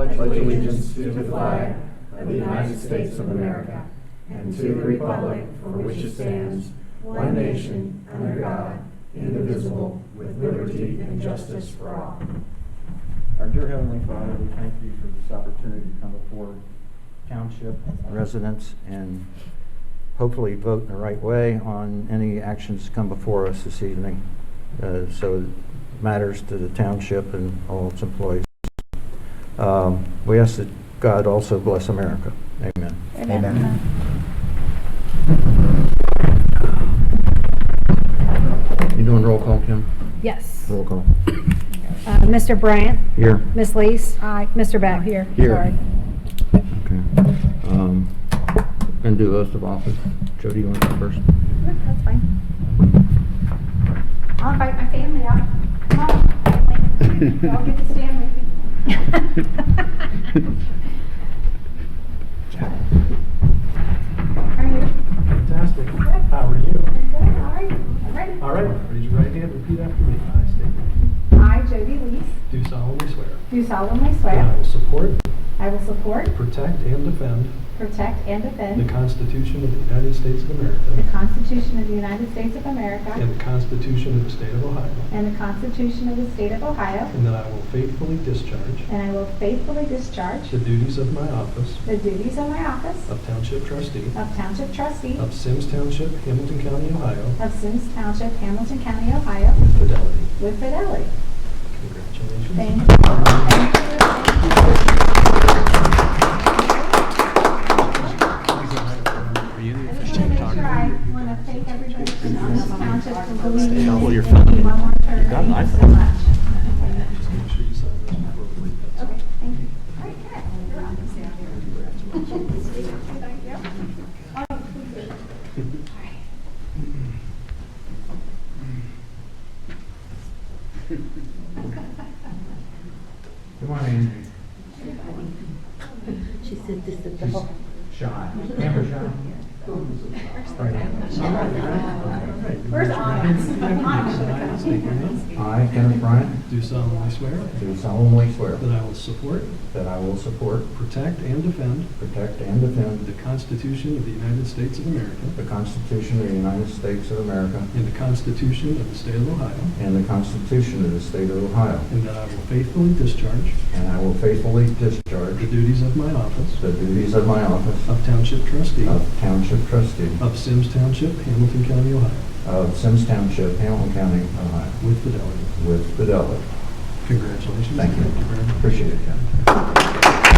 pledge allegiance to the flag of the United States of America and to the republic for which it stands, one nation, under God, indivisible, with liberty and justice for all. Our dear Heavenly Father, we thank you for this opportunity to come before township residents and hopefully vote in the right way on any actions that come before us this evening. So it matters to the township and all its employees. We ask that God also bless America. Amen. Amen. You doing roll call, Kim? Yes. Roll call. Mr. Bryant? Here. Ms. Lees? Aye. Mr. Beck? Here. Sorry. Okay. Gonna do oath of office. Jody, you want to go first? That's fine. I'll invite my family out. Come on, family. You all get to stand with me. How are you? Fantastic. Good. How are you? Good. All right. I'm ready. All right. Raise your right hand. Repeat after me. I state your name. I, Jody Lees, Do solemnly swear do solemnly that I swear will support, I will support, protect, and defend protect, and the defend Constitution of the United States of the America Constitution of the United States of America and the Constitution of the State of Ohio, and the Constitution of the State of Ohio, and that I will faithfully discharge and I will faithfully discharge the duties of my office the duties of my office of Township Trustee of Township Trustee of Symmes Township, Hamilton County, Ohio, of Symmes Township, Hamilton County, Ohio, with fidelity. with fidelity. Congratulations. Thank you. Thank you. I just want to make sure I want to thank everybody from Symmes Township for believing in me. Thank you one more time. Thank you so much. Just make sure you sign this before we leave. Okay, thank you. All right, good. You're on. Thank you. Oh, please do. All right. Good morning. She said this is the whole. Shy. Camera shy. Where's Onyx? State your name. I, Kenneth Bryant, Do solemnly swear do solemnly swear that I will support, that I will support, protect, and defend protect, and defend the Constitution of the United States of America the Constitution of the United States of America and the Constitution of the State of Ohio, and the Constitution of the State of Ohio, and that I will faithfully discharge and I will faithfully discharge the duties of my office the duties of my office of Township Trustee of Township Trustee of Symmes Township, Hamilton County, Ohio, of Symmes Township, Hamilton County, Ohio, with fidelity. with fidelity. Congratulations. Thank you. very much. Appreciate it, Ken.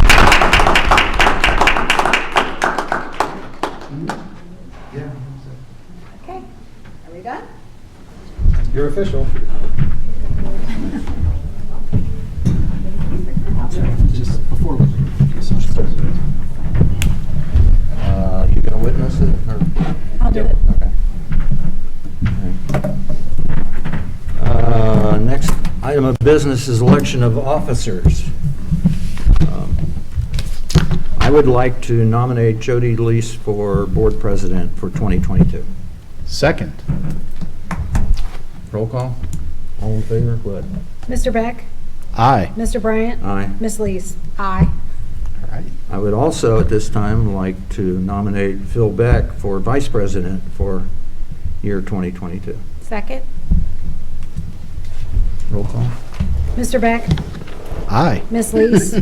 Yeah. Okay, are we done? You're official. Just before we You gonna witness it, or? I'll do it. Okay. Next item of business is election of officers. I would like to nominate Jody Lees for board president for 2022. Second. Roll call. All in favor? What? Mr. Beck? Aye. Mr. Bryant? Aye. Ms. Lees? Aye. All right. I would also at this time like to nominate Phil Beck for vice president for year 2022. Second? Roll call. Mr. Beck? Aye. Ms. Lees?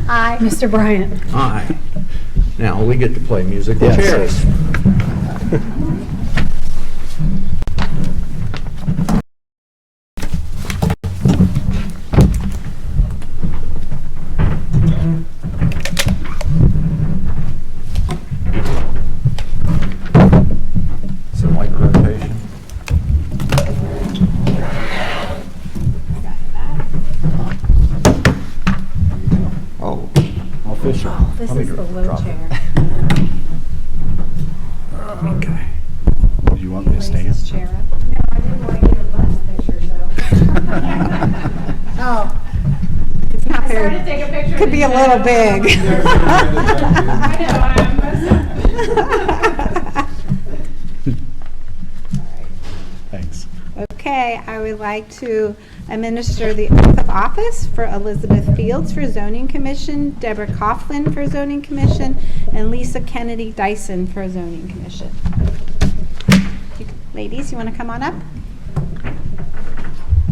Aye. Mr. Bryant? Aye. Now we get to play musical Yes. chairs. Some light rotation. Oh, Official. Oh, this Let me is the low drop it. chair. okay. Do you want me to Raise stand? this chair up. No, I didn't want to get a bus picture, so. Oh. It's not I started to very, take a picture. could be a little big. Thanks. Okay, I would like to Administer the oath of office for Elizabeth Fields for Zoning Commission, Deborah Coughlin for Zoning Commission, and Lisa Kennedy Dyson for Zoning Commission. Ladies, you want to come on up?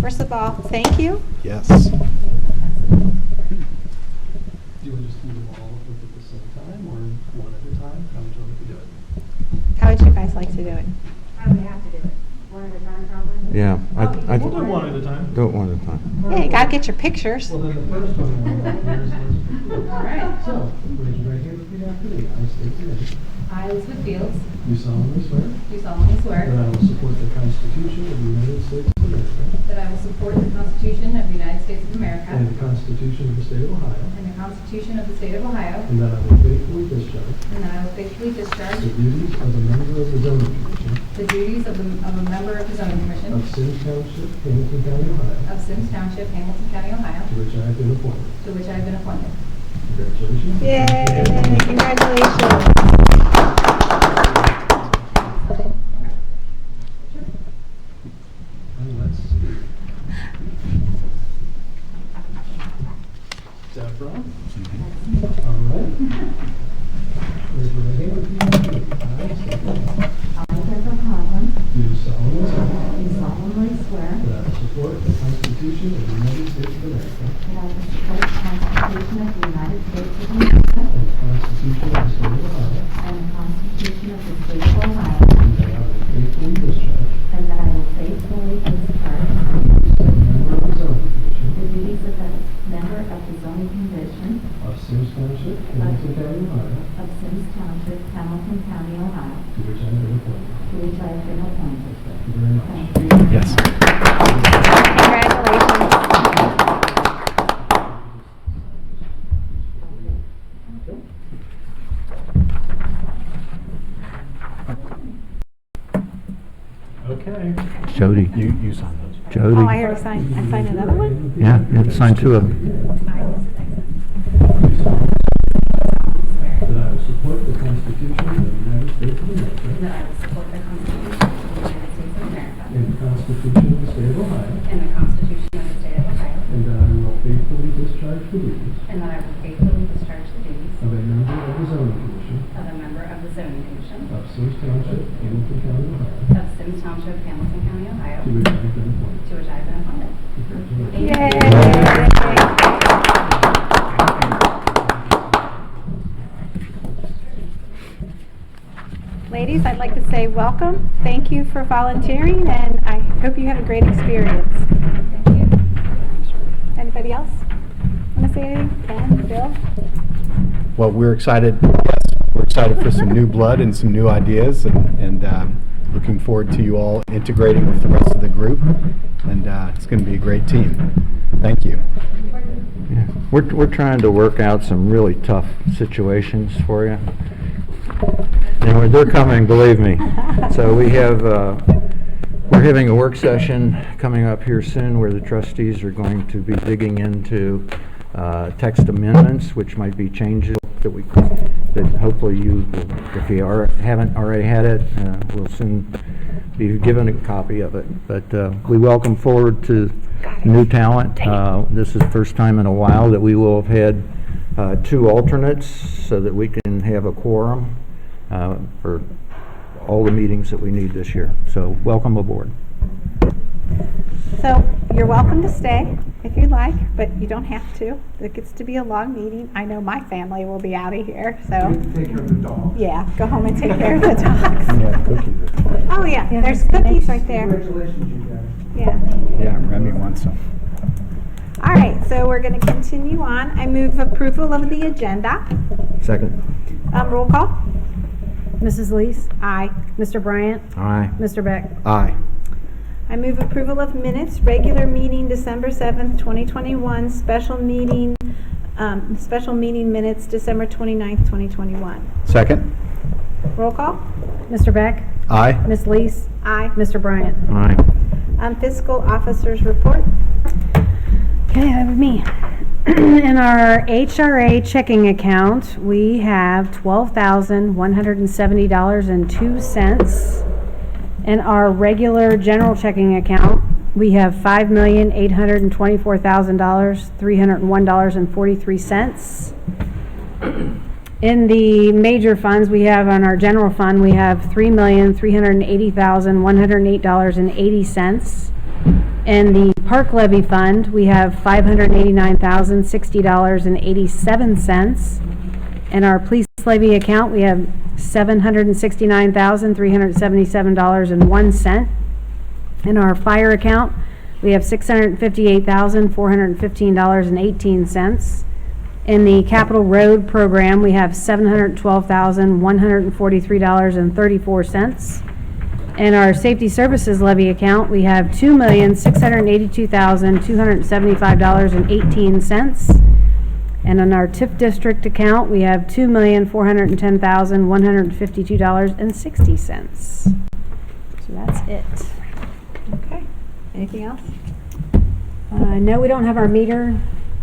First of all, thank you. Yes. Do you want to just do them all at the same time or one at a time? How would you like to do it? How would you guys like to do it? How do we have to do it? One at a time, probably? Yeah, I We'll do one at a time. do it one at a time. Yeah, you gotta get your pictures. Well, then the first one is Elizabeth Fields. All right. So, raise your right hand and repeat after me. I state your name. I, Elizabeth Fields, Do solemnly swear do solemnly that swear I will support the Constitution of the United States of America that I will support the Constitution of the United States of America and the Constitution of the State of Ohio, and the Constitution of the State of Ohio, and that I will faithfully discharge and that I will faithfully discharge the duties of a member of the Zoning Commission the duties of a member of the Zoning Commission of Symmes Township, Hamilton County, Ohio, of Symmes Township, Hamilton County, Ohio, to which I have been appointed. to which I have been appointed. Congratulations. Yay! Congratulations. And let's see. Deborah. All right. Raise your right hand and repeat after me. I state your name. I, Deborah Coughlin, Do solemnly swear do solemnly swear that I will support the Constitution of the United States of America that I will support the Constitution of the United States of America and the Constitution of the State of Ohio, and the Constitution of the State of Ohio, and that I will faithfully discharge and that I will faithfully discharge the duties of a member of the Zoning Commission the duties of a member of the Zoning Commission of Symmes Township, Hamilton County, Ohio, of Symmes Township, Hamilton County, Ohio, to which I have been appointed. to which I have been appointed. Thank you very much. Thank you. Yes. Congratulations. Okay. Jody. You sign those. Jody. Oh, I already signed. I signed another one? Yeah, you have to sign two of them. That I will support the Constitution of the United States of America That I will support the Constitution of the United States of America and the Constitution of the State of Ohio, and the Constitution of the State of Ohio, and that I will faithfully discharge the duties and that I will faithfully discharge the duties of a member of the Zoning Commission of a member of the Zoning Commission of Symmes Township, Hamilton County, Ohio, of Symmes Township, Hamilton County, Ohio, to which I have been appointed. to which I have been appointed. Congratulations. Yay! Ladies, I'd like to say welcome. Thank you for volunteering, and I hope you have a great experience. Anybody else want to say anything? Ken, Bill? Well, we're excited. Yes, we're excited for some new blood and some new ideas, and looking forward to you all integrating with the rest of the group. And it's going to be a great team. Thank you. Yeah. We're trying to work out some really tough situations for you. And they're coming, believe me. So we have, we're having a work session coming up here soon where the trustees are going to be digging into text amendments, which might be changes that hopefully you, if you haven't already had it, will soon be given a copy of it. But we welcome forward to new talent. This is the first time in a while that we will have had two alternates so that we can have a quorum for all the meetings that we need this year. So welcome aboard. So you're welcome to stay if you'd like, but you don't have to. It gets to be a long meeting. I know my family will be out of here, so Take care of the dog. yeah, go home and take care of the dogs. Yeah, cookies. Oh yeah, there's cookies right there. Congratulations, you guys. Yeah. Yeah, Remy wants some. All right, so we're going to continue on. I move approval of the agenda. Second. Roll call. Mrs. Lees, Aye. Mr. Bryant, Aye. Mr. Beck. Aye. I move approval of minutes, regular meeting December 7th, 2021, special meeting minutes December 29th, 2021. Second. Roll call. Mr. Beck, Aye. Miss Lees, Aye. Mr. Bryant. Aye. Fiscal officers report. Okay, that would me. In our HRA checking account, we have $12,170.02. In our regular general checking account, we have $5,824,301.43. In the major funds, we have on our general fund, we have $3,380,108.80. In the park levy fund, we have $589,060.87. In our police levy account, we have $769,377.01. In our fire account, we have $658,415.18. In the capital road program, we have $712,143.34. In our safety services levy account, we have $2,682,275.18. And in our TIF district account, we have $2,410,152.60. So that's it. Okay. Anything else? No, we don't have our meter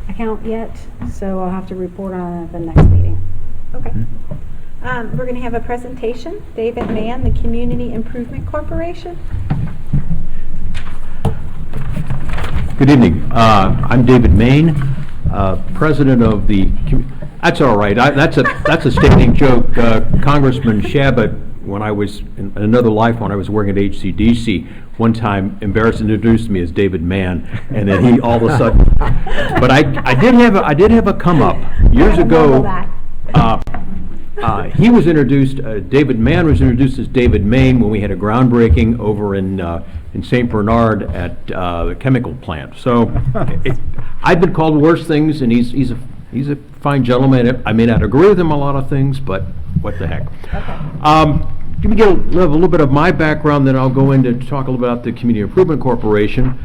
account yet, so I'll have to report on it at the next meeting. Okay. We're going to have a presentation. David Mann, the Community Improvement Corporation. Good evening. I'm David Main, president of the. That's all right. That's a standing joke. Congressman Shabbat, when I was in another life, when I was working at HCDC, one time embarrassed and introduced me as David Mann, and then he all of a sudden. But I did have a come up years ago. He was introduced. David Mann was introduced as David Main when we had a groundbreaking over in St. Bernard at the chemical plant. So I've been called worse things, and he's a fine gentleman. I may not agree with him on a lot of things, but what the heck. Okay. Let me get a little bit of my background, then I'll go into to talk a little about the Community Improvement Corporation.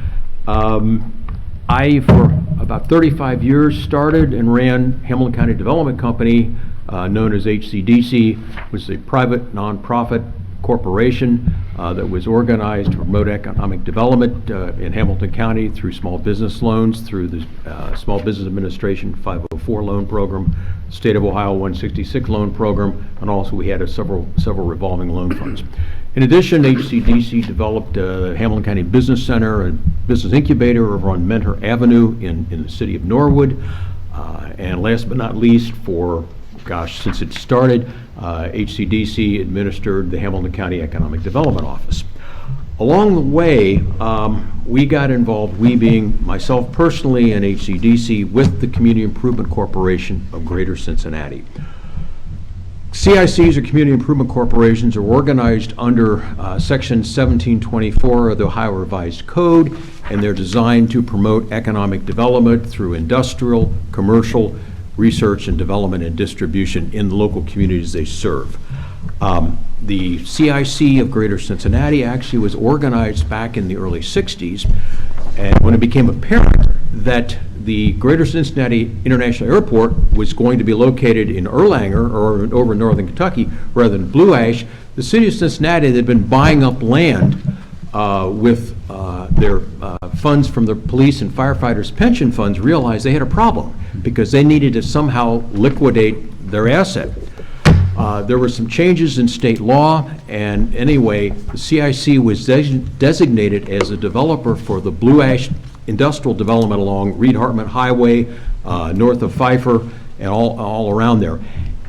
I, for about 35 years, started and ran Hamilton County Development Company, known as HCDC, which is a private nonprofit corporation that was organized to promote economic development in Hamilton County through small business loans, through the Small Business Administration 504 loan program, State of Ohio 166 loan program, and also we had several revolving loan funds. In addition, HCDC developed Hamilton County Business Center, a business incubator over on Mentor Avenue in the city of Norwood. And last but not least, since it started, HCDC administered the Hamilton County Economic Development Office. Along the way, we got involved, we being myself personally and HCDC, with the Community Improvement Corporation of Greater Cincinnati. CICs, or Community Improvement Corporations, are organized under Section 1724 of the Ohio Revised Code, and they're designed to promote economic development through industrial, commercial, research and development and distribution in the local communities they serve. The CIC of Greater Cincinnati actually was organized back in the early 60s, and when it became apparent that the Greater Cincinnati International Airport was going to be located in Erlanger, or over in northern Kentucky, rather than Blue Ash, the city of Cincinnati had been buying up land with their funds from the police and firefighters' pension funds, realized they had a problem because they needed to somehow liquidate their asset. There were some changes in state law, and anyway, the CIC was designated as a developer for the Blue Ash industrial development along Reed-Hartman Highway, north of Pfeiffer, and all around there.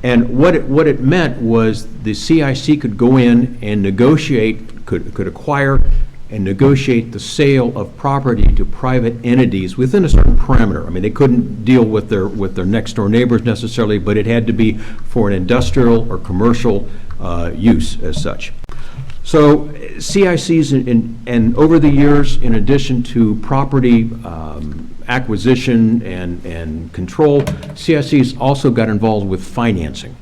And what it meant was the CIC could go in and negotiate, could acquire and negotiate the sale of property to private entities within a certain parameter. I mean, they couldn't deal with their next door neighbors necessarily, but it had to be for an industrial or commercial use as such. So CICs, and over the years, in addition to property acquisition and control, CICs also got involved with financing.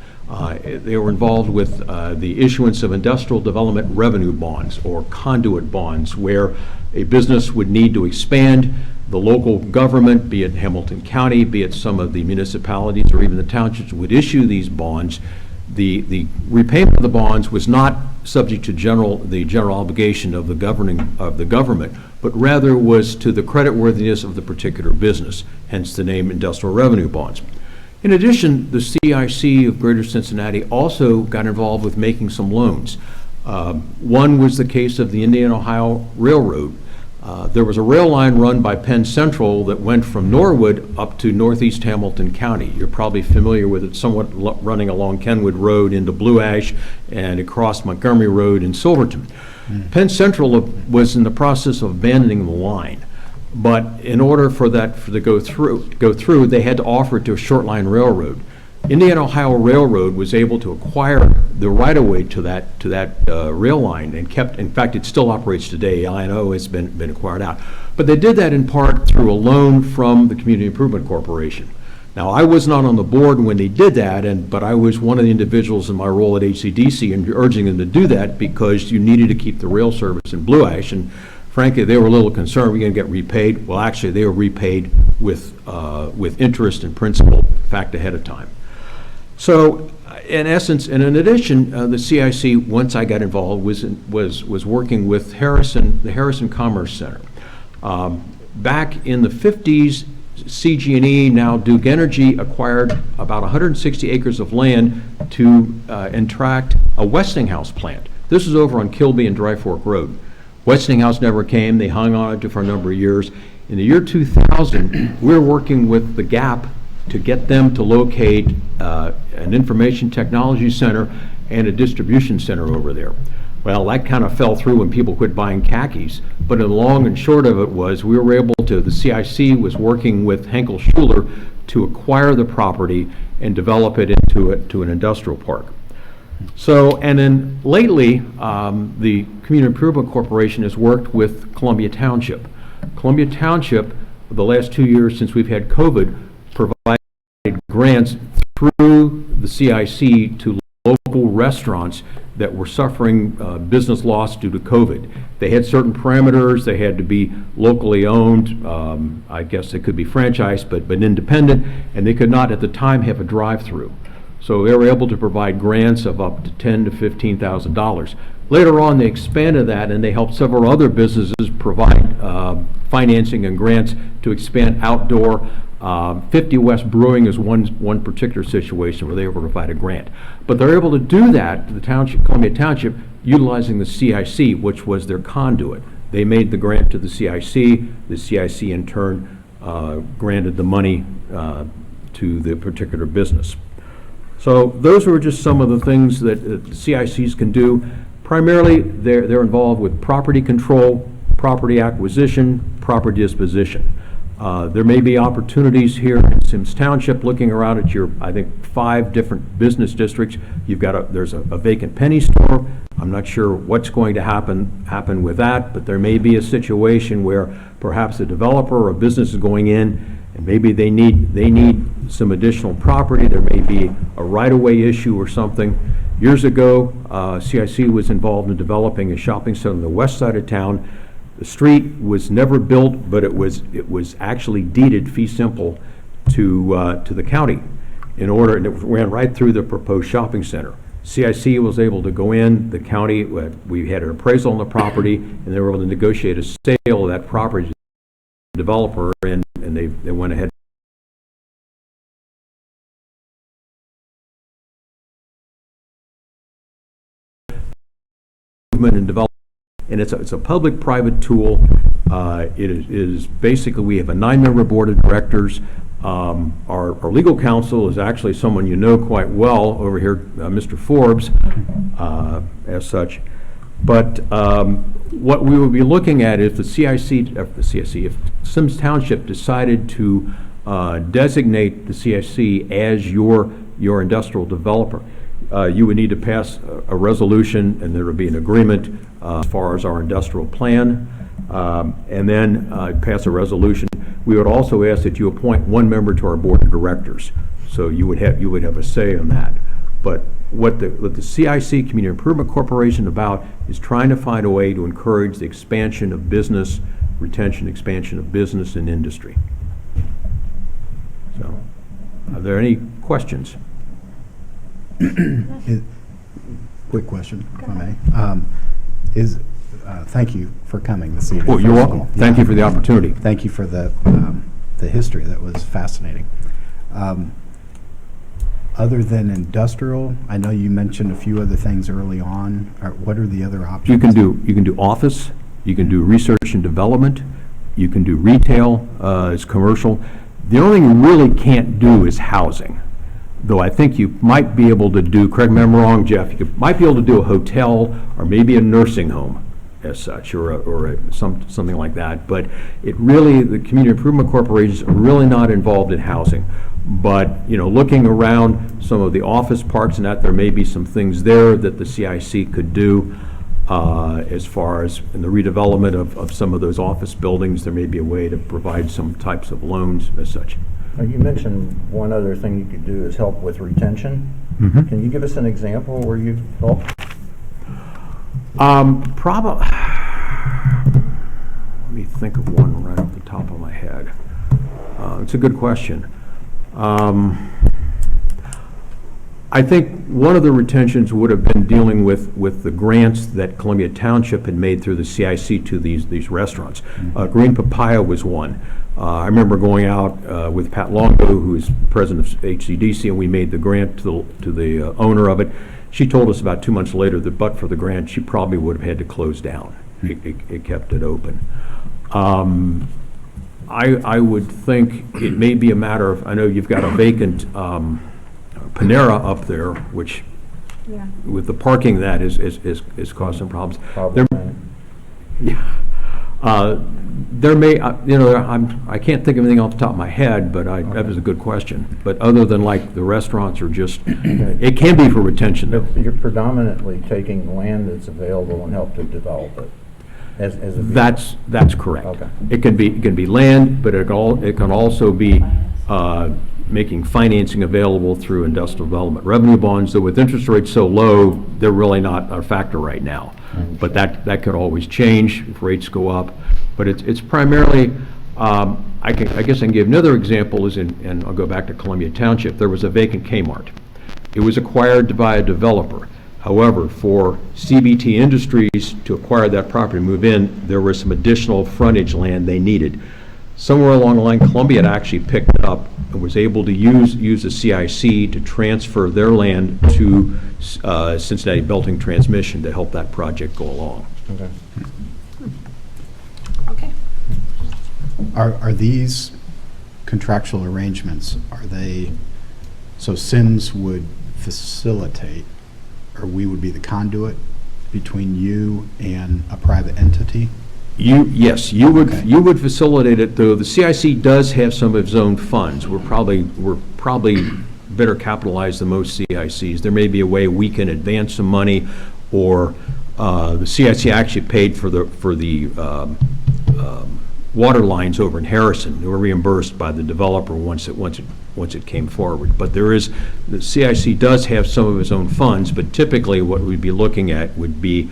They were involved with the issuance of industrial development revenue bonds, or conduit bonds, where a business would need to expand. The local government, be it Hamilton County, be it some of the municipalities or even the townships, would issue these bonds. The repayment of the bonds was not subject to the general obligation of the government, but rather was to the creditworthiness of the particular business, hence the name industrial revenue bonds. In addition, the CIC of Greater Cincinnati also got involved with making some loans. One was the case of the Indiana-Ohio Railroad. There was a rail line run by Penn Central that went from Norwood up to northeast Hamilton County. You're probably familiar with it, somewhat running along Kenwood Road into Blue Ash and across Montgomery Road in Silverton. Penn Central was in the process of abandoning the line. But in order for that to go through, they had to offer it to a short line railroad. Indiana-Ohio Railroad was able to acquire the right-of-way to that rail line and kept, in fact, it still operates today. I&O has been acquired out. But they did that in part through a loan from the Community Improvement Corporation. Now, I was not on the board when they did that, but I was one of the individuals in my role at HCDC and urging them to do that because you needed to keep the rail service in Blue Ash. And frankly, they were a little concerned we're going to get repaid. Well, actually, they were repaid with interest and principal, in fact, ahead of time. So, in essence, and in addition, the CIC, once I got involved, was working with the Harrison Commerce Center. Back in the 50s, CG&E, now Duke Energy, acquired about 160 acres of land to attract a Westinghouse plant. This is over on Kilby and Dry Fork Road. Westinghouse never came. They hung on it for a number of years. In the year 2000, we were working with the GAP to get them to locate an information technology center and a distribution center over there. Well, that kind of fell through when people quit buying khakis, but the long and short of it was we were able to, the CIC was working with Henkel Schuler to acquire the property and develop it into an industrial park. So, and then lately, the Community Improvement Corporation has worked with Columbia Township. Columbia Township, the last 2 years since we've had COVID, provided grants through the CIC to local restaurants that were suffering business loss due to COVID. They had certain parameters. They had to be locally owned. I guess they could be franchised, but independent, and they could not at the time have a drive-through. So they were able to provide grants of up to $10,000 to $15,000. Later on, they expanded that, and they helped several other businesses provide financing and grants to expand outdoor. 50 West Brewing is one particular situation where they were able to provide a grant. But they're able to do that, the township, Columbia Township, utilizing the CIC, which was their conduit. They made the grant to the CIC. The CIC, in turn, granted the money to the particular business. So those were just some of the things that CICs can do. Primarily, they're involved with property control, property acquisition, property disposition. There may be opportunities here in Symmes Township, looking around at your, I think, 5 different business districts. You've got there's a vacant penny store. I'm not sure what's going to happen with that, but there may be a situation where perhaps a developer or a business is going in and maybe they need some additional property. There may be a right-of-way issue or something. Years ago, CIC was involved in developing a shopping center on the west side of town. The street was never built, but it was actually deeded fee simple to the county in order, and it ran right through the proposed shopping center. CIC was able to go in, the county, we had an appraisal on the property, and they were able to negotiate a sale of that property to the developer, and they went ahead and development. And it's a public-private tool. It is basically, we have a 9-member board of directors. Our legal counsel is actually someone you know quite well over here, Mr. Forbes, as such. But what we will be looking at is if Symmes Township decided to designate the CIC as your industrial developer, you would need to pass a resolution, and there would be an agreement as far as our industrial plan, and then pass a resolution. We would also ask that you appoint 1 member to our board of directors, so you would have a say on that. But what the CIC, Community Improvement Corporation, about is trying to find a way to encourage the expansion of business, retention, expansion of business and industry. So, are there any questions? Quick question, if I may. Thank you for coming this evening. Well, you're welcome. Thank you for the opportunity. Thank you for the history. That was fascinating. Other than industrial, I know you mentioned a few other things early on. What are the other options? You can do office, you can do research and development, you can do retail as commercial. The only thing you really can't do is housing, though I think you might be able to do, correct me if I'm wrong, Jeff, you might be able to do a hotel or maybe a nursing home as such, or something like that. But it really, the community improvement corporations are really not involved in housing. But, looking around some of the office parks and that, there may be some things there that the CIC could do as far as in the redevelopment of some of those office buildings. There may be a way to provide some types of loans as such. You mentioned one other thing you could do is help with retention. Mhm. Can you give us an example where you've helped? Probably, let me think of one right off the top of my head. It's a good question. I think one of the retentions would have been dealing with the grants that Columbia Township had made through the CIC to these restaurants. Green Papaya was one. I remember going out with Pat Longo, who is president of HCDC, and we made the grant to the owner of it. She told us about 2 months later that but for the grant, she probably would have had to close down. It kept it open. I would think it may be a matter of, I know you've got a vacant Panera up there, which Yeah. with the parking that is causing some problems. There may, I can't think of anything off the top of my head, but that was a good question. But other than like the restaurants are just, it can be for retention though. You're predominantly taking land that's available and help to develop it as a. That's correct. Okay. It can be land, but it can also be making financing available through industrial development revenue bonds, though with interest rates so low, they're really not a factor right now. But that could always change if rates go up. But it's primarily, I guess I can give another example is and I'll go back to Columbia Township. There was a vacant Kmart. It was acquired by a developer. However, for CBT Industries to acquire that property and move in, there was some additional frontage land they needed. Somewhere along the line, Columbia had actually picked it up and was able to use the CIC to transfer their land to Cincinnati Belting Transmission to help that project go along. Okay. Okay. Are these contractual arrangements, are they, so Symmes would facilitate, or we would be the conduit between you and a private entity? Yes, you would Okay. you would facilitate it, though the CIC does have some of its own funds. We're probably better capitalized than most CICs. There may be a way we can advance some money, or the CIC actually paid for the water lines over in Harrison. They were reimbursed by the developer once it came forward. But the CIC does have some of its own funds, but typically what we'd be looking at would be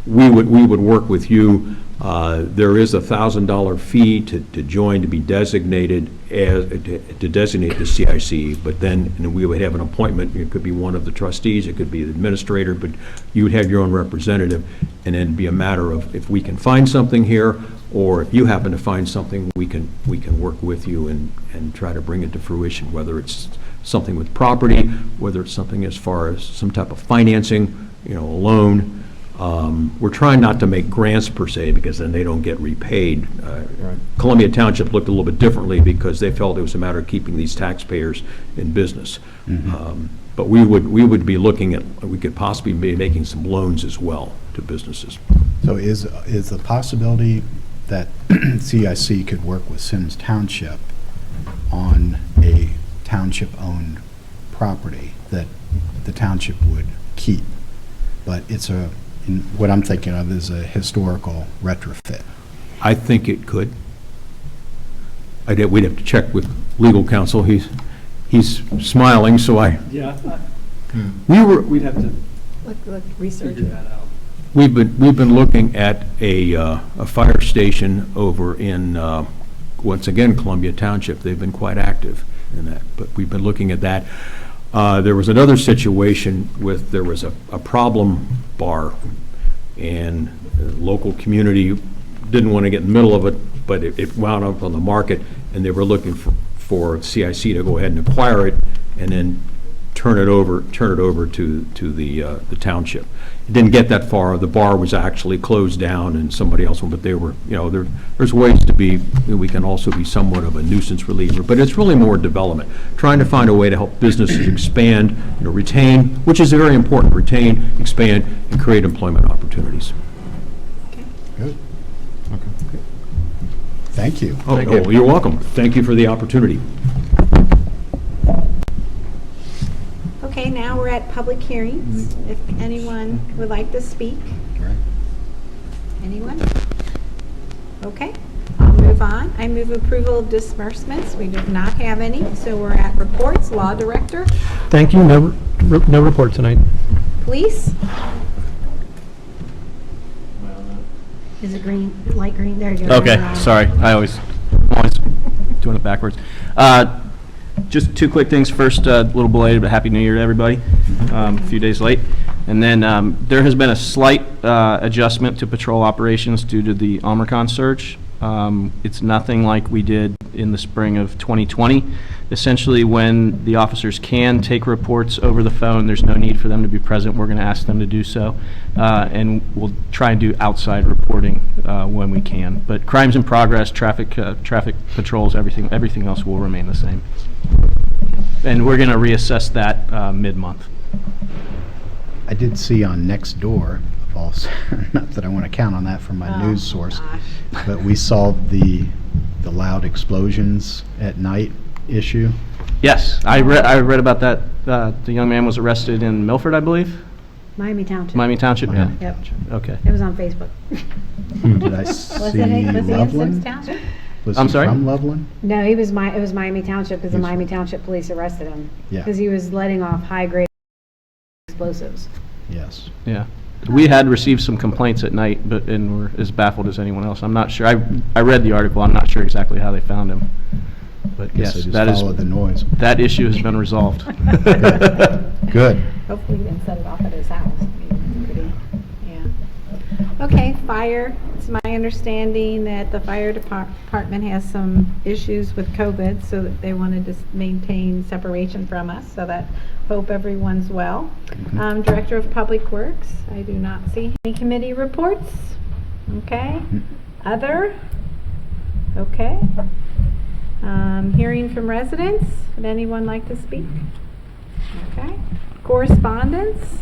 we would work with you. There is a $1,000 fee to join, to be designated to designate the CIC, but then we would have an appointment. It could be one of the trustees, it could be the administrator, but you would have your own representative, and then it'd be a matter of if we can find something here, or if you happen to find something, we can work with you and try to bring it to fruition, whether it's something with property, whether it's something as far as some type of financing, a loan. We're trying not to make grants per se, because then they don't get repaid. Right. Columbia Township looked a little bit differently because they felt it was a matter of keeping these taxpayers in business. But we would be looking at, we could possibly be making some loans as well to businesses. So is the possibility that CIC could work with Symmes Township on a township-owned property that the township would keep, but what I'm thinking of is a historical retrofit? I think it could. We'd have to check with legal counsel. He's smiling, so Yeah, we'd have to Research. figure that out. We've been looking at a fire station over in, once again, Columbia Township. They've been quite active in that, but we've been looking at that. There was another situation there was a problem bar, and the local community didn't want to get in the middle of it, but it wound up on the market, and they were looking for CIC to go ahead and acquire it, and then turn it over to the township. It didn't get that far. The bar was actually closed down and somebody else, but they were, there's ways to be, we can also be somewhat of a nuisance reliever, but it's really more development, trying to find a way to help businesses expand, retain, which is very important, retain, expand, and create employment opportunities. Good. Thank you. Oh, no, you're welcome. Thank you for the opportunity. Okay, now we're at public hearings. If anyone would like to speak. Anyone? Okay, I'll move on. I move approval of disbursements. We did not have any, so we're at reports. Law Director, Thank you. No report tonight. Police, Is it green, light green? There you go. Okay, sorry. I'm always doing it backwards. Just two quick things. First, a little belated, but Happy New Year to everybody. A few days late. And then there has been a slight adjustment to patrol operations due to the Omicron surge. It's nothing like we did in the spring of 2020. Essentially, when the officers can take reports over the phone, there's no need for them to be present. We're going to ask them to do so, and we'll try and do outside reporting when we can. But crimes in progress, traffic patrols, everything else will remain the same. And we're going to reassess that mid-month. I did see on Nextdoor, not that I want to count on that from my news source, but we solved the loud explosions at night issue. Yes, I read about that. The young man was arrested in Milford, I believe. Miami Township. Miami Township. Yeah. Yep. Okay. It was on Facebook. Did I see was he in Symmes Loveland? Township? Was I'm he sorry? from Loveland? No, it was Miami Township because the Yes. Miami Township police arrested him. Yeah. Because he was letting off high-grade explosives. Yes. Yeah. We had received some complaints at night, and were as baffled as anyone else. I'm not sure. I read the article. I'm not sure exactly how they found him. But Guess yes, I just followed the noise. that issue has been resolved. Good. Hopefully he didn't set it off at his house. Pretty, yeah. Okay, fire. It's my understanding that the fire department has some issues with COVID, so that they wanted to maintain separation from us, so that hope everyone's well. Director of Public Works, I do not see any committee reports. Okay. Other? Okay. Hearing from residents, would anyone like to speak? Okay. Correspondence.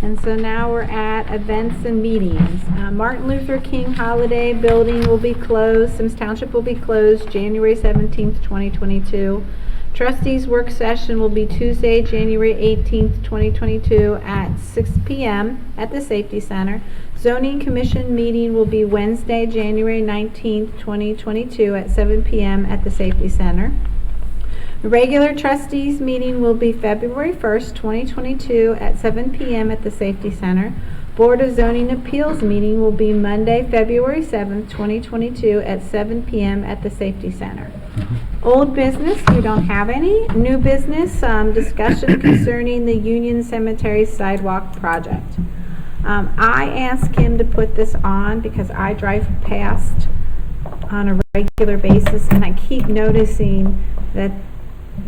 And so now we're at events and meetings. Martin Luther King Holiday Building will be closed. Symmes Township will be closed January 17th, 2022. Trustees work session will be Tuesday, January 18th, 2022 at 6 p.m. at the Safety Center. Zoning Commission meeting will be Wednesday, January 19th, 2022 at 7 p.m. at the Safety Center. The regular trustees meeting will be February 1st, 2022 at 7 p.m. at the Safety Center. Board of Zoning Appeals meeting will be Monday, February 7th, 2022 at 7 p.m. at the Safety Center. Old business, we don't have any. New business, discussion concerning the Union Cemetery Sidewalk project. I asked him to put this on because I drive past on a regular basis and I keep noticing that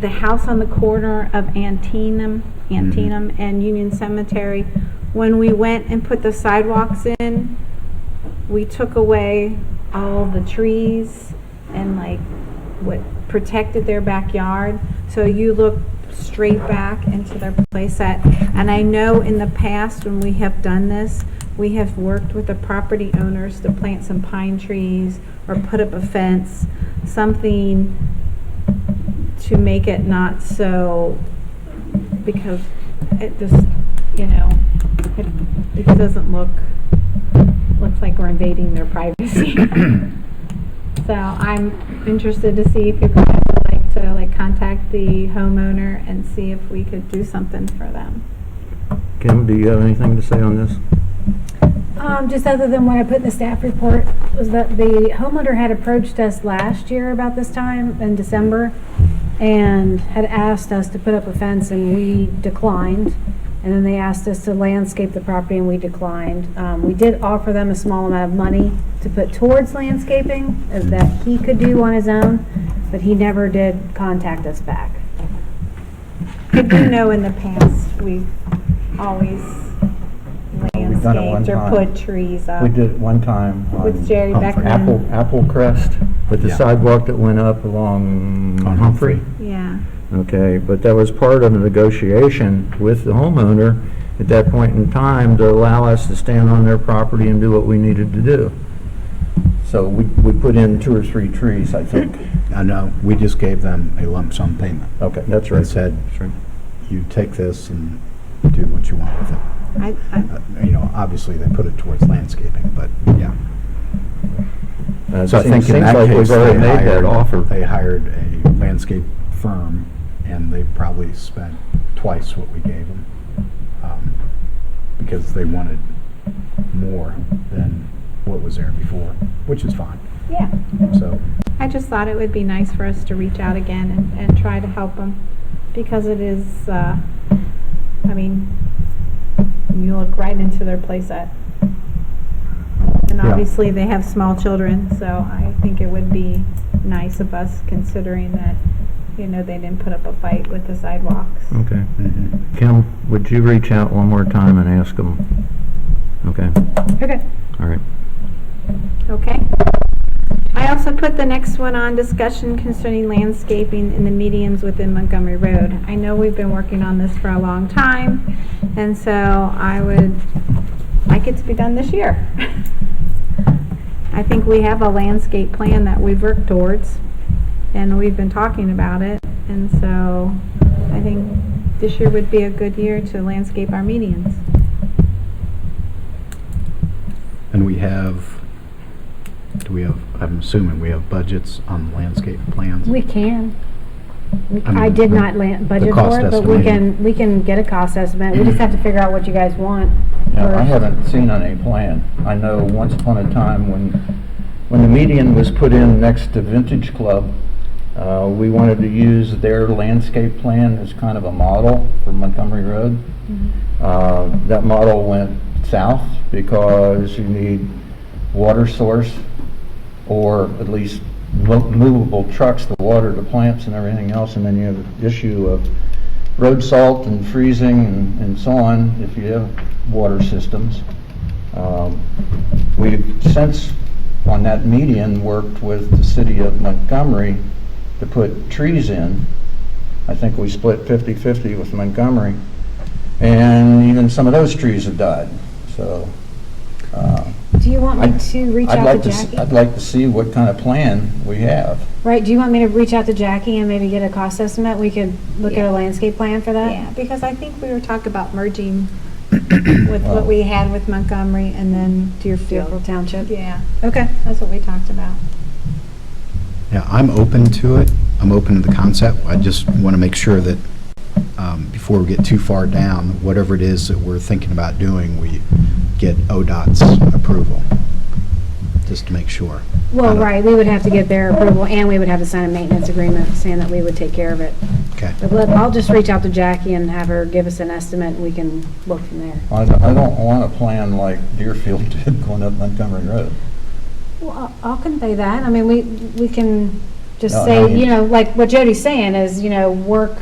the house on the corner of Antietam and Union Cemetery, when we went and put the sidewalks in, we took away all the trees and like what protected their backyard. So you look straight back into their playset. And I know in the past when we have done this, we have worked with the property owners to plant some pine trees or put up a fence, something to make it not so, because it just, it doesn't looks like we're invading their privacy. So I'm interested to see if you guys would like to contact the homeowner and see if we could do something for them. Kim, do you have anything to say on this? Just other than what I put in the staff report, was that the homeowner had approached us last year about this time in December and had asked us to put up a fence and we declined. And then they asked us to landscape the property and we declined. We did offer them a small amount of money to put towards landscaping that he could do on his own, but he never did contact us back. I do know in the past, we've always We've done it one landscaped or time. put trees up. We did it one time. With on Jerry Humphrey. Beckman. Apple Crest, with the Yeah. sidewalk that went up along On Humphrey. Yeah, Okay, but that was part of the negotiation with the homeowner at that point in time to allow us to stand on their property and do what we needed to do. So we put in 2 or 3 trees, I think. I know, we just gave them a lump sum payment. Okay, that's And right. said, That's right. you take this and do what you want with it. You know, obviously, they put it towards landscaping, but, yeah. So I think in Seems that like case, we've already they made that hired, offer. they hired a landscape firm, and they probably spent twice what we gave them, because they wanted more than what was there before, which is fine. yeah. So, I just thought it would be nice for us to reach out again and try to help them, because it is, I mean, you look right into their playset. And Yeah. obviously, they have small children, so I think it would be nice of us, considering that, you know, they didn't put up a fight with the sidewalks. Okay. mhm. Kim, would you reach out one more time and ask them? Okay, Okay. all right. Okay. I also put the next one on, discussion concerning landscaping in the medians within Montgomery Road. I know we've been working on this for a long time, and so I would like it to be done this year. I think we have a landscape plan that we've worked towards, and we've been talking about it, and so I think this year would be a good year to landscape our medians. And we have, I'm assuming we have budgets on landscape plans? We can. I mean, I did the- not budget cost for it, but we estimating. we can get a cost estimate. We just have to figure out what you guys want. Yeah, I first. haven't seen any plan. I know once upon a time when the median was put in next to Vintage Club, we wanted to use their landscape plan as kind of a model for Montgomery Road. That model went south because you need water source, or at least movable trucks to water the plants and everything else, and then you have the issue of road salt and freezing and so on if you have water systems. We've since, on that median, worked with the city of Montgomery to put trees in. I think we split 50-50 with Montgomery, and even some of those trees have died, so. Do you want me to reach out to Jackie? I'd like to see what kind of plan we have. Right, do you want me to reach out to Jackie and maybe get a cost estimate? We could look at a landscape plan for that? Yeah, because I think we were talking about merging with what we had with Montgomery and then Deerfield Deerfield. Township? Yeah, Okay. that's what we talked about. Yeah, I'm open to it. I'm open to the concept. I just want to make sure that before we get too far down, whatever it is that we're thinking about doing, we get ODOT's approval, just to make sure. Well, right, we would have to get their approval, and we would have to sign a maintenance agreement saying that we would take care of it. Okay. But I'll just reach out to Jackie and have her give us an estimate, and we can work from there. I don't want a plan like Deerfield did going up Montgomery Road. Well, I'll convey that. I mean, we can just No, I say, mean- you know, like what Jody's saying is, you know, work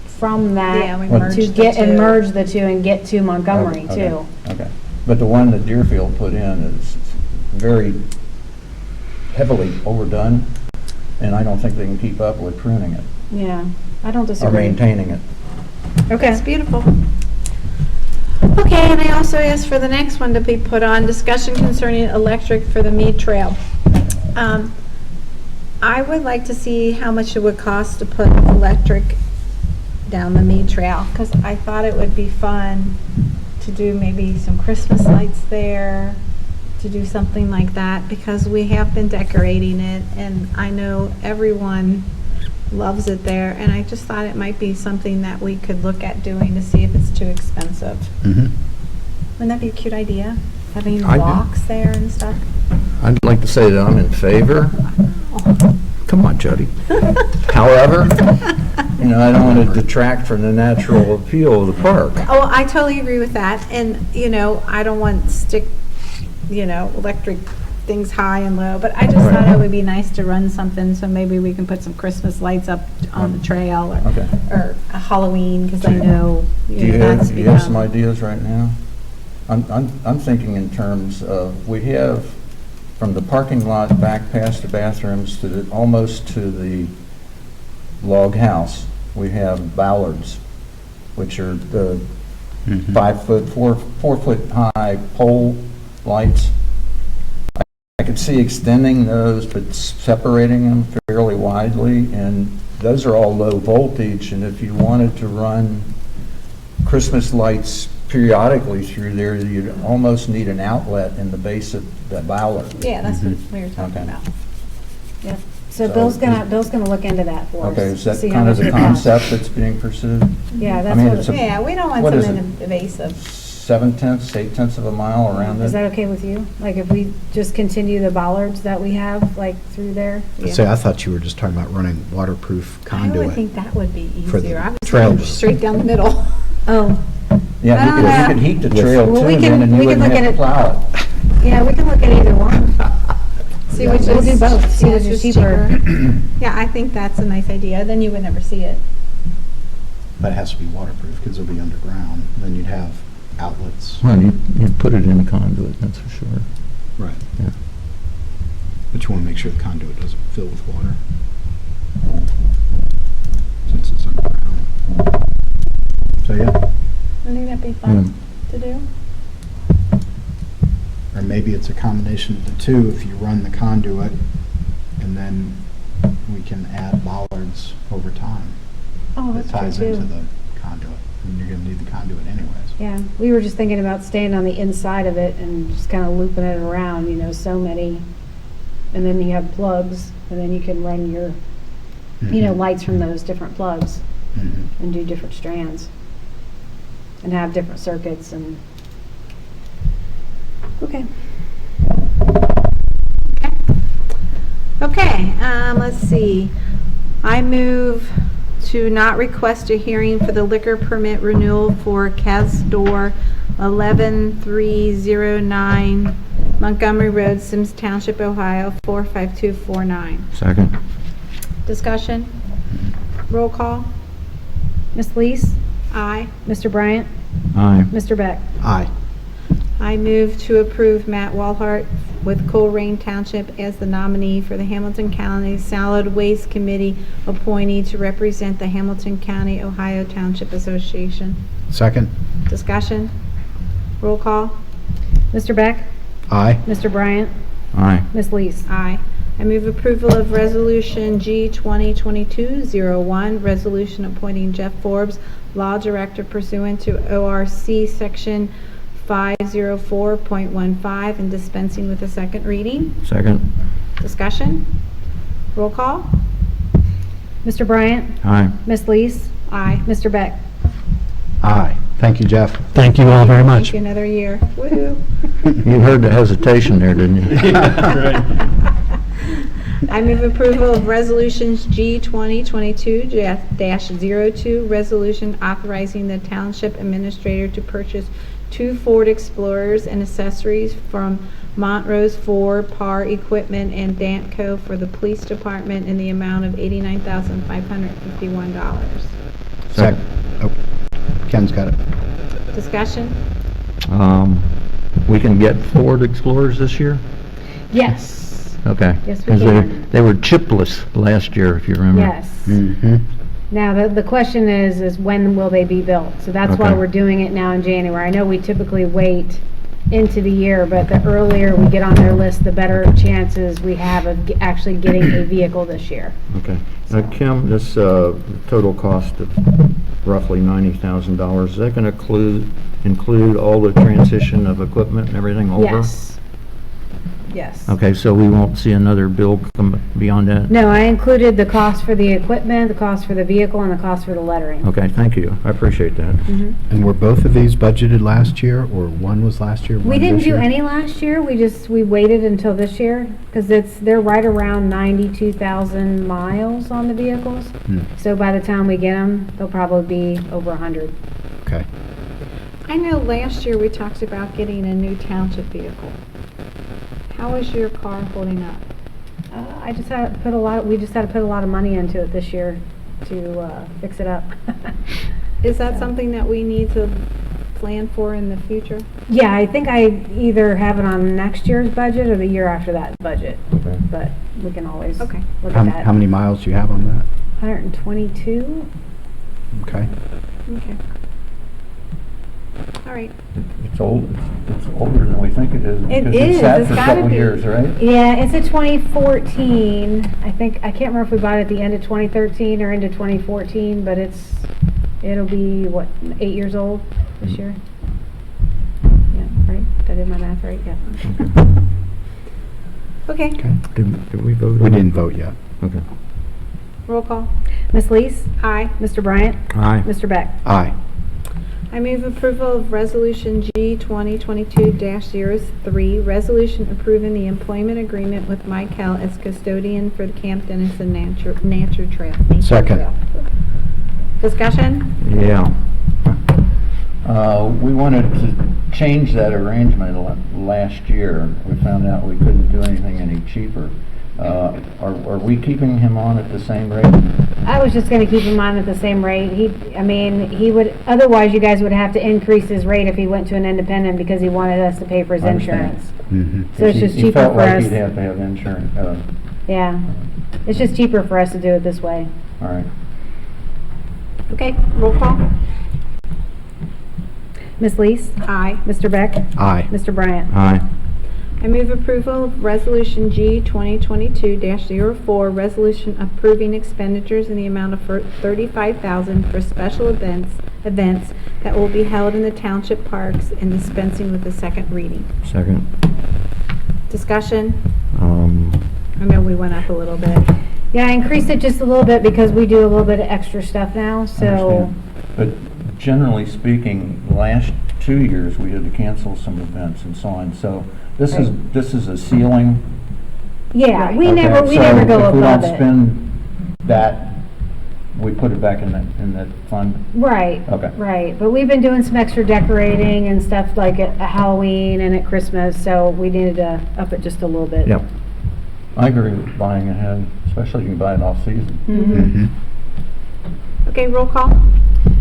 from Yeah, we that merged to the get, and two. merge the two and get to Montgomery Okay, too. Okay, but the one that Deerfield put in is very heavily overdone, and I don't think they can keep up with pruning it Yeah, I don't or disagree. maintaining it. Okay. It's beautiful. Okay, and I also asked for the next one to be put on, discussion concerning electric for the Mead Trail. I would like to see how much it would cost to put electric down the Mead Trail, because I thought it would be fun to do maybe some Christmas lights there, to do something like that, because we have been decorating it, and I know everyone loves it there, and I just thought it might be something that we could look at doing to see if it's too expensive. Mm-hmm. Wouldn't that be a cute idea? Having I do. blocks there and stuff? I'd like to say that I'm in favor. Come on, Jody. However, you know, I don't want to detract from the natural appeal of the park. Oh, I totally agree with that, and, you know, I don't want electric things high and low, but I just thought it would be nice to run something, so maybe we can put some Christmas lights up on the trail, Okay. or a Halloween, because I know, Do you that's have, you have some become- ideas right now? I'm thinking in terms of, we have from the parking lot back past the bathrooms to almost to the log house, we have bollards, which are the 5 foot, 4 foot high pole lights. I could see extending those, but separating them fairly widely, and those are all low voltage, and if you wanted to run Christmas lights periodically through there, you'd almost need an outlet in the base of the bollard. Yeah, that's what we were talking Okay. about. Yep. So So Bill's is- gonna look into that for us. Okay, is that see how kind of much the it costs. concept that's being pursued? Yeah, that's I mean, what, it's a- Yeah, we don't want What is something it? invasive. 7/10, 8/10 of a mile around it? is that okay with you? Like if we just continue the bollards that we have, like through there? Say, I thought you were just talking about running waterproof I conduit. would think that would be for the easier. I was trail. thinking straight down the middle. Oh, Yeah, you could heat the trail Well, we too, can- then, and we you can wouldn't look have to at plow it. yeah, we can look at either one. See Yeah, which we'll is, do both, see yeah, which which is is cheaper. Yeah, I think that's a nice idea. Then you would never see it. But it has to be waterproof because it'll be underground. Then you'd have outlets. Well, you'd put it in a conduit, that's for sure. Right. Yeah. But you want to make sure the conduit doesn't fill with water. Since it's underground. So, yeah. I think that'd be fun to do. Or maybe it's a combination of the two. If you run the conduit, and then we can add bollards over time. Oh, That that's ties true into too. the conduit. And you're going to need the conduit anyways. Yeah, we were just thinking about staying on the inside of it and just kind of looping it around, you know, so many. And then you have plugs, and then you can run your, you know, Mhm. lights from those different plugs Mhm. and do different strands. And have different circuits and, okay. Okay, let's see. I move to not request a hearing for the liquor permit renewal for Castor 11309 Montgomery Road, Symmes Township, Ohio 45249. Second. Discussion? Roll call? Ms. Lees, Aye. Mr. Bryant, Aye. Mr. Beck. Aye. I move to approve Matt Walhart with Colerain Township as the nominee for the Hamilton County Solid Waste Committee appointee to represent the Hamilton County, Ohio Township Association. Second? Discussion? Roll call? Mr. Beck, Aye. Mr. Bryant, Aye. Ms. Lees. Aye. I move approval of Resolution G 2022-01, resolution appointing Jeff Forbes, Law Director pursuant to ORC Section 504.15 and dispensing with a second reading. Second. Discussion? Roll call? Mr. Bryant, Aye. Ms. Lees, Aye. Mr. Beck. Aye. Thank you, Jeff. Thank you all very much. Thank you, another year. Woo-hoo. You heard the hesitation there, didn't you? I move approval of Resolutions G 2022-02, resolution authorizing the Township Administrator to purchase 2 Ford Explorers and accessories from Montrose Ford, Par Equipment, and Dantco for the Police Department in the amount of $89,551. Second. Oh, Ken's got it. Discussion? We can get Ford Explorers this year? Yes. Okay. Yes, we 'Cause can. they were chipless last year, if you remember. Yes. Mm-hmm. Now, the question is when will they be built? So that's why Okay. we're doing it now in January. I know we typically wait into the year, but the earlier we get on their list, the better chances we have of actually getting a vehicle this year. Okay. Now, Kim, this total cost of roughly $90,000, is that going to include all the transition of equipment and everything over? Yes. Yes. Okay, so we won't see another bill come beyond that? No, I included the cost for the equipment, the cost for the vehicle, and the cost for the lettering. Okay, thank you. I appreciate that. Mhm. And were both of these budgeted last year, or one was last year, We one didn't this do year? any last year, we waited until this year, because they're right around 92,000 miles on the vehicles. So by the time we get them, they'll probably be over 100. Okay. I know last year we talked about getting a new township vehicle. How is your car holding up? I just had to put we just had to put a lot of money into it this year to fix it up. Is that something that we need to plan for in the future? Yeah, I think I either have it on next year's budget or the year after that budget, Okay. but we can always look Okay. at How that. many miles do you have on that? 122? Okay. Okay. All right. It's old, it's older than we think it is. It because is, It's sat it's for a gotta couple be. years, right? Yeah, it's a 2014. I can't remember if we bought it at the end of 2013 or into 2014, but it'll be, what, 8 years old this year? Yeah, right? Did I do my math right? Yeah. Okay. Okay. Did we vote? We didn't vote yet. Okay. Roll call. Ms. Lees? Aye. Mr. Bryant? Aye. Mr. Beck? Aye. I move approval of Resolution G 2022-03, resolution approving the employment agreement with Mike Hell as custodian for the Camp Dennison Nature Trail. Second. Discussion? Yeah. We wanted to change that arrangement last year. We found out we couldn't do anything any cheaper. Are we keeping him on at the same rate? I was just gonna keep him on at the same rate. He would, otherwise you guys would have to increase his rate if he went to an independent because he wanted us to pay for his I understand. insurance. Mhm. So it's just He cheaper felt for like us. he'd have to have insurance. Yeah. It's just cheaper for us to do it this way. All right. Okay, roll call. Ms. Lees? Aye. Mr. Beck? Aye. Mr. Bryant? Aye. I move approval of Resolution G 2022-04, resolution approving expenditures in the amount of $35,000 for special events that will be held in the township parks and dispensing with the second reading. Second. Discussion? I know we went up a little bit. Yeah, I increased it just a little bit because we do a little bit of extra stuff now, so. Understand. But generally speaking, the last 2 years, we had to cancel some events and so on. So this is a ceiling. Yeah, we Okay, never go So if we above don't it. spend that, we put it back in that fund? Right. Okay. Right, but we've been doing some extra decorating and stuff like at Halloween and at Christmas, so we needed to up it just a little bit. Yep. I agree with buying ahead, especially you can buy it off season. Mhm. Okay, roll call.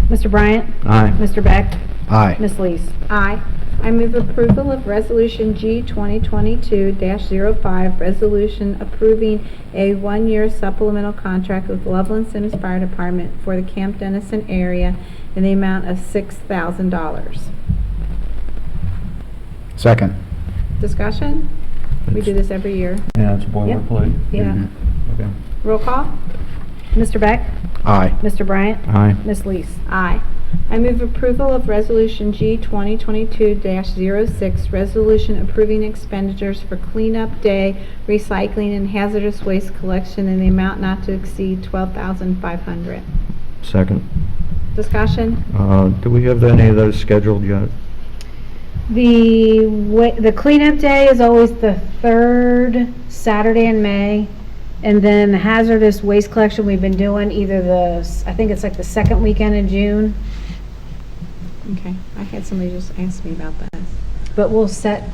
Mr. Bryant? Aye. Mr. Beck? Aye. Ms. Lees? Aye. I move approval of Resolution G 2022-05, resolution approving a one-year supplemental contract with Loveland Symmes Fire Department for the Camp Dennison area in the amount of $6,000. Second. Discussion? We do this every year. Yeah, it's boilerplate. Yeah. Mhm. Okay. Roll call. Mr. Beck? Aye. Mr. Bryant? Aye. Ms. Lees? Aye. I move approval of Resolution G 2022-06, resolution approving expenditures for cleanup day, recycling, and hazardous waste collection in the amount not to exceed $12,500. Second. Discussion? Do we have any of those scheduled yet? The cleanup day is always the third Saturday in May. And then the hazardous waste collection we've been doing I think it's like the second weekend in June. Okay, I had somebody just ask me about that. But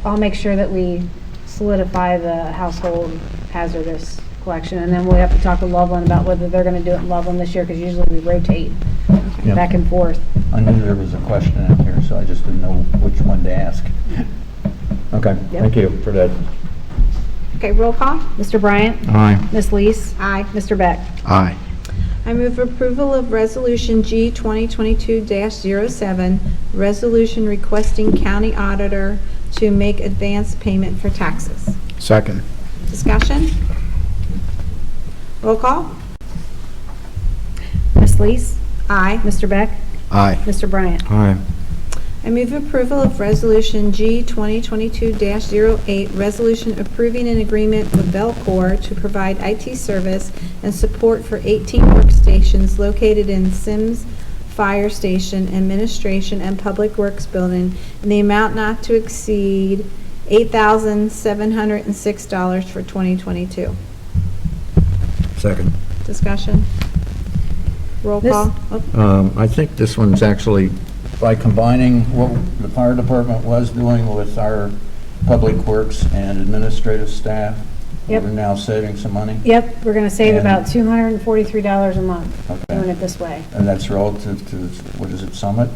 I'll make sure that we solidify the household hazardous collection. And then we'll have to talk to Loveland about whether they're gonna do it in Loveland this year, because usually we rotate Yeah. back and forth. I knew there was a question out here, so I just didn't know which one to ask. Okay, Yep. thank you for that. Okay, roll call. Mr. Bryant? Aye. Ms. Lees? Aye. Mr. Beck? Aye. I move approval of Resolution G 2022-07, resolution requesting county auditor to make advance payment for taxes. Second. Discussion? Roll call. Ms. Lees? Aye. Mr. Beck? Aye. Mr. Bryant? Aye. I move approval of Resolution G 2022-08, resolution approving an agreement with Velcor to provide IT service and support for 18 workstations located in Symmes Fire Station Administration and Public Works Building in the amount not to exceed $8,706 for 2022. Second. Discussion? Roll This- call. Oh, I think this one's actually, by combining what the fire department was doing with our Public Works and administrative staff. Yep. We're now saving some money. Yep, we're gonna save And- about $243 a month Okay. doing it this way. And that's relative to, what is it, Summit?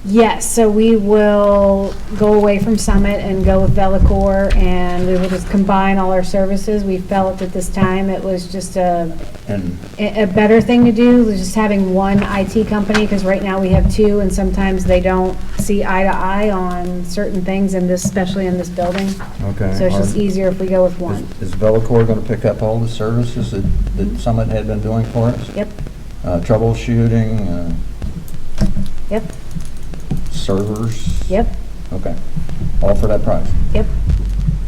Yes, so we will go away from Summit and go with Velicor, and we will just combine all our services. We felt at this time it was just a better thing to do, was just having one IT company, because right now we have two, and sometimes they don't see eye to eye on certain things, in this, especially in this building. Okay. So it's just easier if we go with one. Is Velicor going to pick up all the services that Summit had been doing for us? Yep, Troubleshooting, yep, servers? yep, Okay. All for that price? yep.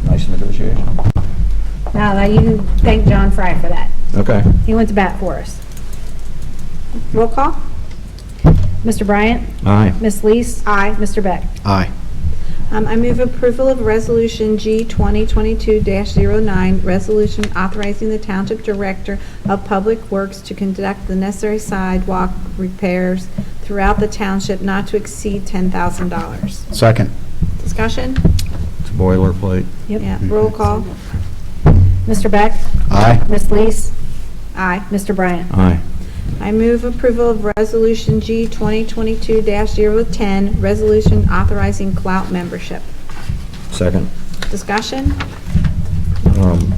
Nice negotiation. Now you can thank John Fry for that. Okay. He went to bat for us. Roll call? Mr. Bryant? Aye. Ms. Lees? Aye. Mr. Beck? Aye. I move approval of Resolution G 2022-09, resolution authorizing the Township Director of Public Works to conduct the necessary sidewalk repairs throughout the township not to exceed $10,000. Second. Discussion? It's boilerplate. Yep. Yeah, roll call? Mr. Beck? Aye. Ms. Lees? Aye. Mr. Bryant? Aye. I move approval of Resolution G 2022-010, resolution authorizing clout membership. Second. Discussion?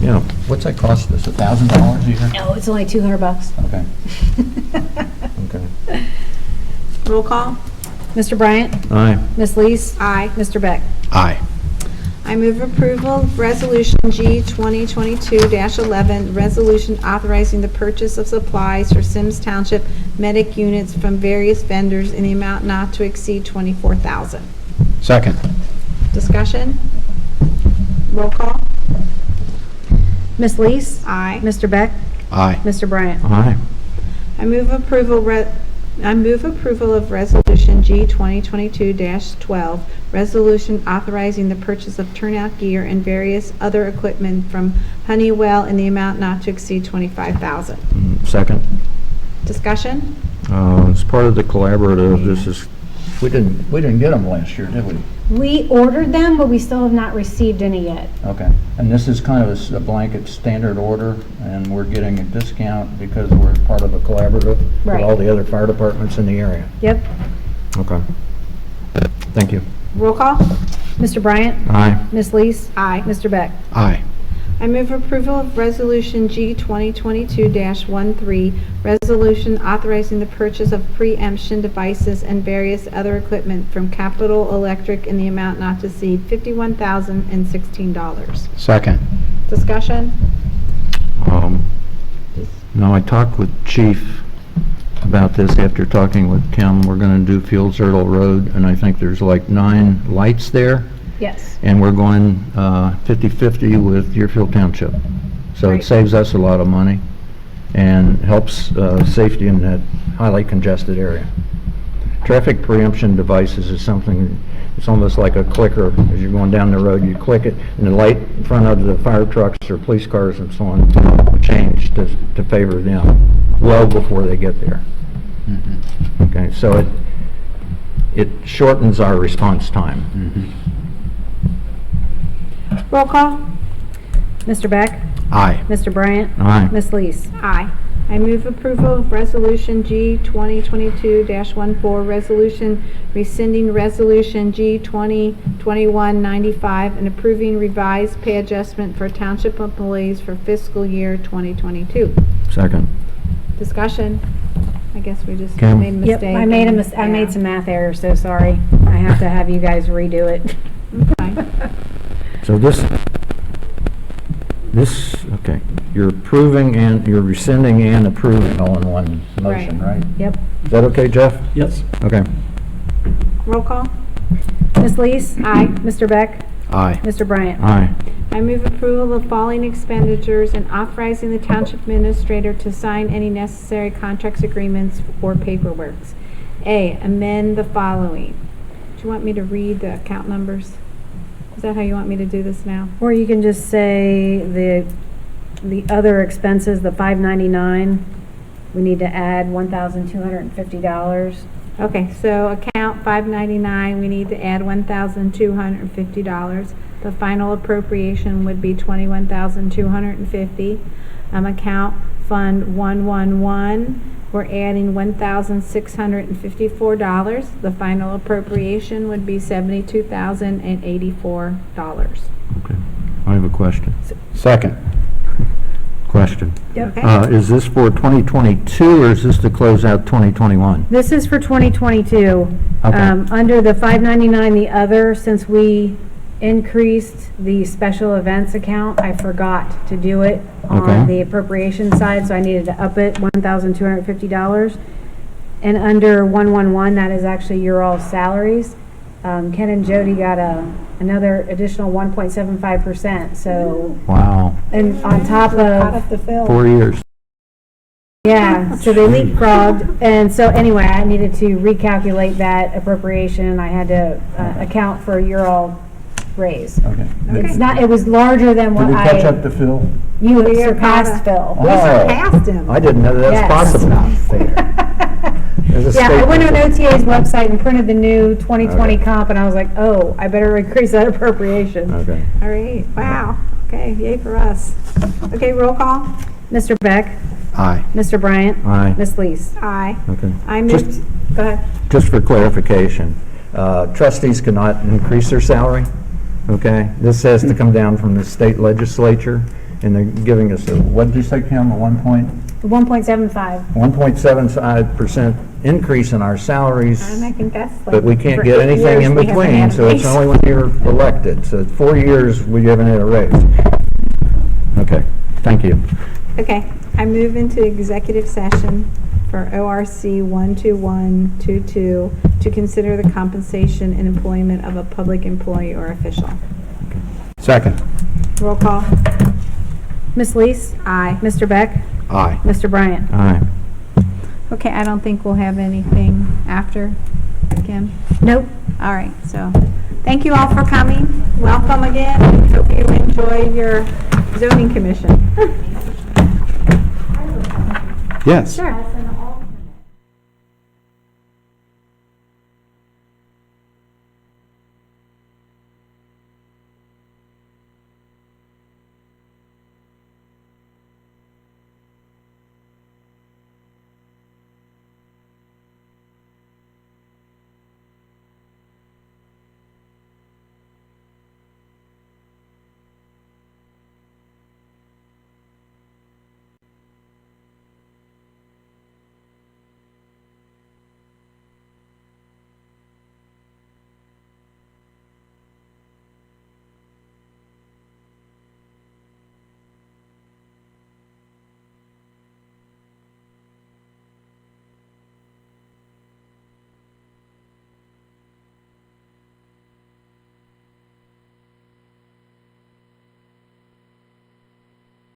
Yeah, what's that cost us, $1,000 a year? No, it's only $200. Okay. Okay. Roll call? Mr. Bryant? Aye. Ms. Lees? Aye. Mr. Beck? Aye. I move approval of Resolution G 2022-11, resolution authorizing the purchase of supplies for Symmes Township medic units from various vendors in the amount not to exceed $24,000. Second. Discussion? Roll call? Ms. Lees? Aye. Mr. Beck? Aye. Mr. Bryant? Aye. I move approval of Resolution G 2022-12, resolution authorizing the purchase of turnout gear and various other equipment from Honeywell in the amount not to exceed $25,000. Second. Discussion? It's part of the collaborative. This is, we didn't get them last year, did we? We ordered them, but we still have not received any yet. Okay. And this is kind of a blanket standard order, and we're getting a discount because we're part of a collaborative with Right. all the other fire departments in the area. Yep. Okay. Thank you. Roll call? Mr. Bryant? Aye. Ms. Lees? Aye. Mr. Beck? Aye. I move approval of Resolution G 2022-13, resolution authorizing the purchase of preemption devices and various other equipment from Capital Electric in the amount not to exceed $51,016. Second. Discussion? No, I talked with Chief about this after talking with Kim. We're going to do Fields Erdel Road, and I think there's like 9 lights there. Yes. And we're going 50/50 with Deerfield Township. So it Right. saves us a lot of money and helps safety in that highly congested area. Traffic preemption devices is something, it's almost like a clicker. As you're going down the road, you click it, and the light in front of the fire trucks or police cars and so on will change to favor them well before they get there. Okay, so it shortens our response time. Roll call? Mr. Beck? Aye. Mr. Bryant? Aye. Ms. Lees? Aye. I move approval of Resolution G 2022-14, resolution rescinding Resolution G 2021-95 and approving revised pay adjustment for township employees for fiscal year 2022. Second. Discussion? I guess we just Kim? made a mistake. Yep, I made some math errors, so sorry. I have to have you guys redo it. Okay. So this, okay, you're approving and, you're rescinding and approving all in one motion, right? Yep. Is that okay, Jeff? Yes. Okay. Roll call? Ms. Lees? Aye. Mr. Beck? Aye. Mr. Bryant? Aye. I move approval of the following expenditures and authorizing the township administrator to sign any necessary contracts, agreements, or paperwork. A, amend the following. Do you want me to read the account numbers? Is that how you want me to do this now? Or you can just say the other expenses, the $599, we need to add $1,250. Okay, so account 599, we need to add $1,250. The final appropriation would be $21,250. Account Fund 111, we're adding $1,654. The final appropriation would be $72,084. Okay. I have a question. Second. Question. Okay. Is this for 2022 or is this to close out 2021? This is for 2022. Okay. Under the 599, the other, since we increased the special events account, I forgot to do it on Okay. the appropriation side, so I needed to up it $1,250. And under 111, that is actually your all salaries. Ken and Jody got another additional 1.75%, so, Wow, and on top of, 4 years. yeah, so they leapfrogged, and so anyway, I needed to recalculate that appropriation. I had to account for your all raise. Okay. It's not, it was larger than what Did we catch I, up to Phil? you We are surpassed Phil. We surpassed him. I didn't know that was Yes. possible. Not fair. There's a Yeah, I went on statement. OTA's website and printed the new 2020 Okay. comp, and I was like, oh, I better increase that appropriation. Okay. All right, wow. Okay, yay for us. Okay, roll call. Mr. Beck, Aye. Mr. Bryant, Aye. Ms. Lees. Aye. Okay. I Just- moved, go ahead. Just for clarification, trustees cannot increase their salary, okay? This has to come down from the state legislature, and they're giving us a, what did you say, Kim, a 1.75% increase in our salaries, And I think that's like. but we can't for get 8 anything years in we haven't between, had a so it's raise. only when you're elected. So 4 years, we haven't had a raise. Okay, thank you. Okay, I move into executive session for ORC 12122 to consider the compensation and employment of a public employee or official. Second. Roll call. Ms. Lees. Aye. Mr. Beck, Aye. Mr. Bryant. Aye. Okay, I don't think we'll have anything after, Kim. Nope. All right, so, thank you all for coming. Welcome again. Hope you enjoy your zoning commission. Yes. Sure.